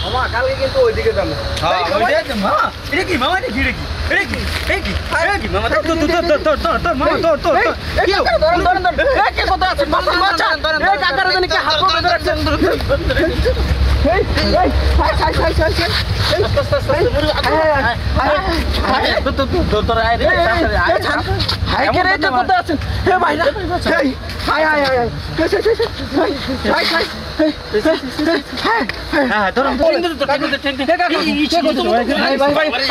মামা কালকে কিন্তু ওইদিকে যাবো। হ্যাঁ মামা এটা কি মামা এটা কি মামা তোর মামা তোর কে কথা আছে মামা বাঁচান এই কাকার জন্য কি হাত ধরে রাখছেন এই তোর আয় রে হাই কে রে কথা আছে হে ভাই না হাই হ্যাঁ ধরুন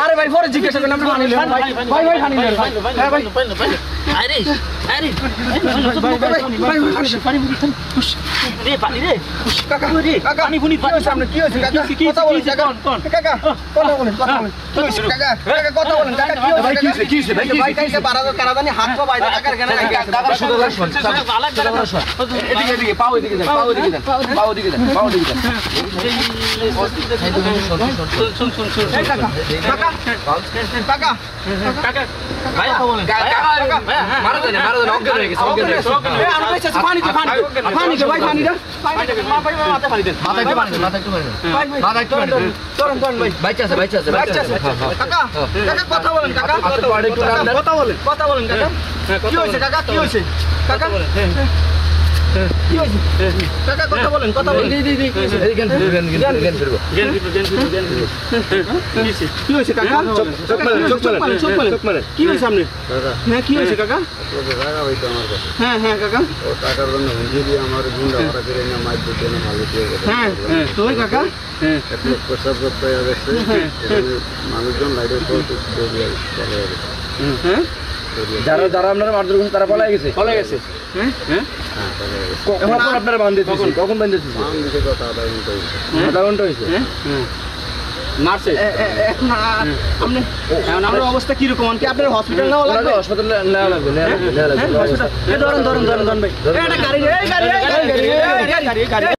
আরে ভাই পরে জিজ্ঞাসা করলাম পানি নেন ভাই পানি নেন হ্যাঁ ভাই আরে পানি রে কাকা পানি বুনি সামনে কি হইছে কাকা কথা বলেন কাকা কথা বলেন কাকা কথা বলেন কাকা কি হইছে ভাই কাইছে কারা জানি হাত পা বাইরে কাকার কেন কাকা শুধু শুন এদিকে পাও এদিকে যান শুন কাকা ভাই বলেন কাকা মারা দেন অজ্ঞান হয়ে গেছে আমি কইছি পানি দে ভাই পানি দেন মাথায় পানি দেন চলুন ভাই বাইচা আছে কাকা কথা বলেন কাকা কথা বলেন কাকা কি হইছে কাকা কি হইছে কাকা কাকা কথা বলেন কি হয়েছে কাকা চোখ মারে কি হয়েছে সামনে হ্যাঁ কি হয়েছে কাকা হ্যাঁ কাকা টাকার জন্য আমার গুন্ডা ভাড়া করে না মাছ দিতে না ভালো দিয়ে গেছে হ্যাঁ তো কাকা প্রসাব করতে গেছে মানুষজন লাইটের পর চলে গেছে যারা আপনারা মারধর করছেন তারা পলাই গেছে কখন আপনারা বাঁধতেছেন কখন বাঁধতেছেন আধা ঘন্টা হয়েছে মারছে এখন আপনার অবস্থা কিরকম কি আপনার হসপিটাল নেওয়া লাগবে হসপিটালে নেওয়া লাগবে ধরেন ভাই গাড়ি